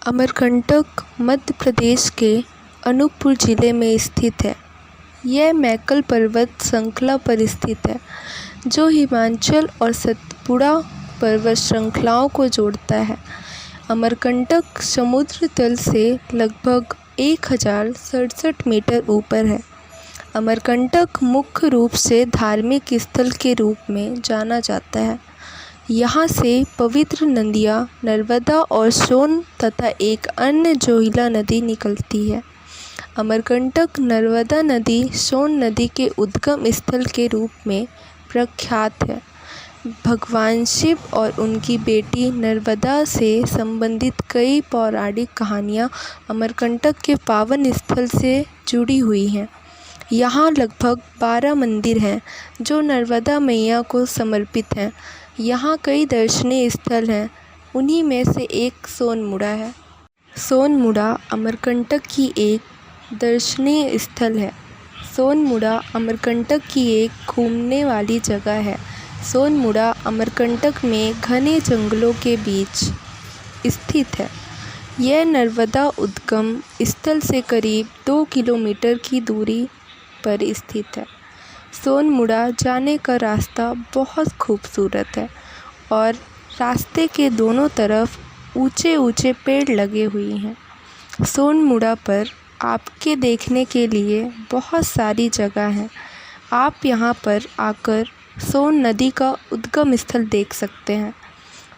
अमरकंटक मध्य प्रदेश के अनूपपुर जिले में स्थित है। यह मैकल पर्वत श्रृंखला पर स्थित है, जो हिमाचल और सतपुड़ा पर्वत श्रृंखलाओं को जोड़ता है। अमरकंटक समुद्र तल से लगभग 1067 मीटर ऊपर है। अमरकंटक मुख्य रूप से धार्मिक स्थल के रूप में जाना जाता है। यहाँ से पवित्र नदियाँ नर्मदा और सोन तथा एक अन्य जोहिला नदी निकलती है। अमरकंटक नर्मदा नदी सोन नदी के उद्गम स्थल के रूप में प्रख्यात है। भगवान शिव और उनकी बेटी नर्मदा से संबंधित कई पौराणिक कहानियाँ अमरकंटक के पावन स्थल से जुड़ी हुई हैं। यहाँ लगभग 12 मंदिर हैं जो नर्मदा मैया को समर्पित हैं। यहाँ कई दर्शनीय स्थल हैं, उन्हीं में से एक सोनमुड़ा है। सोनमुड़ा अमरकंटक की एक दर्शनीय स्थल है। सोनमुड़ा अमरकंटक की एक घूमने वाली जगह है। सोनमुड़ा अमरकंटक में घने जंगलों के बीच स्थित है। यह नर्मदा उद्गम स्थल से करीब 2 किलोमीटर की दूरी पर स्थित है। सोनमुड़ा जाने का रास्ता बहुत खूबसूरत है और रास्ते के दोनों तरफ ऊंचे ऊंचे पेड़ लगे हुए हैं। सोनमुड़ा पर आपके देखने के लिए बहुत सारी जगह हैं। आप यहां पर आकर सोन नदी का उद्गम स्थल देख सकते हैं।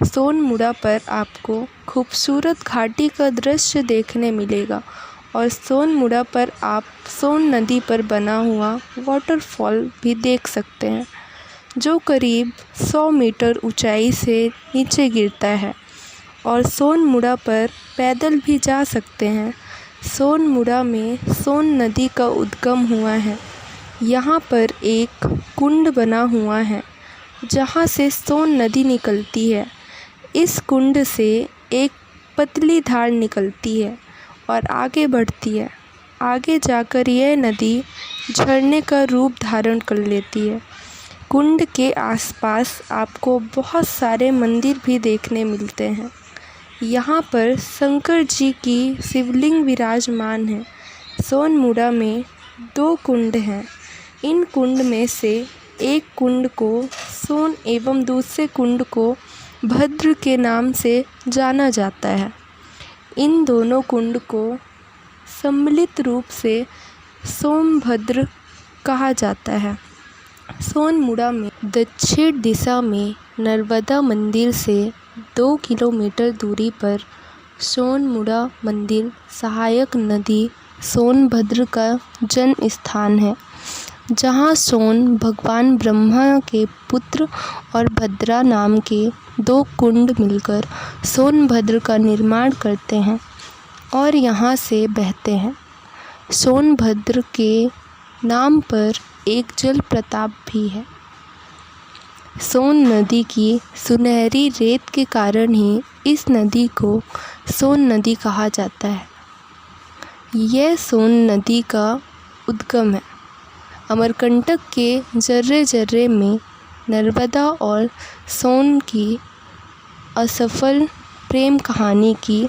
सोनमुड़ा पर आपको खूबसूरत घाटी का दृश्य देखने मिलेगा और सोनमुड़ा पर आप सोन नदी पर बना हुआ वाटरफॉल भी देख सकते हैं, जो करीब 100 मीटर ऊंचाई से नीचे गिरता है और सोनमुड़ा पर पैदल भी जा सकते हैं। सोनमुड़ा में सोन नदी का उद्गम हुआ है। यहाँ पर एक कुंड बना हुआ है जहाँ से सोन नदी निकलती है। इस कुंड से एक पतली धार निकलती है और आगे बढ़ती है। आगे जाकर यह नदी झरने का रूप धारण कर लेती है। कुंड के आसपास आपको बहुत सारे मंदिर भी देखने मिलते हैं। यहाँ पर शंकर जी की शिवलिंग विराजमान है। सोनमुड़ा में 2 कुंड हैं। इन कुंड में से एक कुंड को सोन एवं दूसरे कुंड को भद्र के नाम से जाना जाता है। इन दोनों कुंड को सम्मिलित रूप से सोमभद्र कहा जाता है। सोनमुड़ा में दक्षिण दिशा में नर्मदा मंदिर से 2 किलोमीटर दूरी पर सोनमुड़ा मंदिर सहायक नदी सोनभद्र का जन्म स्थान है, जहाँ सोन भगवान ब्रह्मा के पुत्र और भद्रा नाम के 2 कुंड मिलकर सोनभद्र का निर्माण करते हैं और यहाँ से बहते हैं। सोनभद्र के नाम पर एक जल प्रपात भी है। सोन नदी की सुनहरी रेत के कारण ही इस नदी को सोन नदी कहा जाता है। यह सोन नदी का उद्गम है। अमरकंटक के जर्रे जर्रे में नर्मदा और सोन की असफल प्रेम कहानी की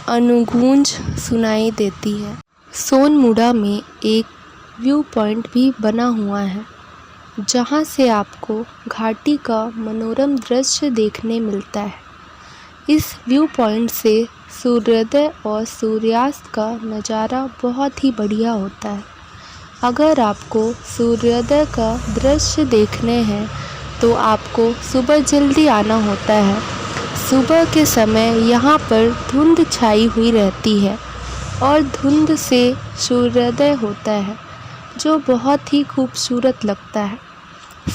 अनुगूंज सुनाई देती है। सोनमुड़ा में एक व्यू पॉइंट भी बना हुआ है, जहां से आपको घाटी का मनोरम दृश्य देखने मिलता है। इस व्यू पॉइंट से सूर्योदय और सूर्यास्त का नज़ारा बहुत ही बढ़िया होता है। अगर आपको सूर्योदय का दृश्य देखने हैं तो आपको सुबह जल्दी आना होता है। सुबह के समय यहाँ पर धुंध छाई हुई रहती है और धुंध से सूर्योदय होता है, जो बहुत ही खूबसूरत लगता है।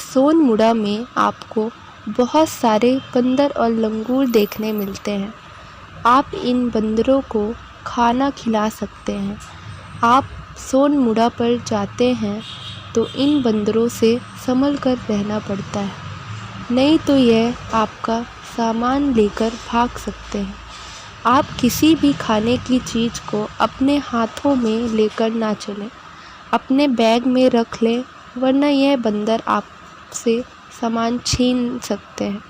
सोनमुड़ा में आपको बहुत सारे बंदर और लंगूर देखने मिलते हैं। आप इन बंदरों को खाना खिला सकते हैं। आप सोनमुड़ा पर जाते हैं तो इन बंदरों से संभल कर रहना पड़ता है, नहीं तो यह आपका सामान लेकर भाग सकते हैं। आप किसी भी खाने की चीज़ को अपने हाथों में लेकर ना चलें, अपने बैग में रख लें, वरना यह बंदर आपसे सामान छीन सकते हैं।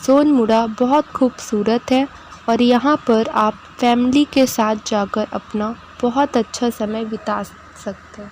सोनमुड़ा बहुत खूबसूरत है और यहाँ पर आप फैमिली के साथ जाकर अपना बहुत अच्छा समय बिता सकते हैं।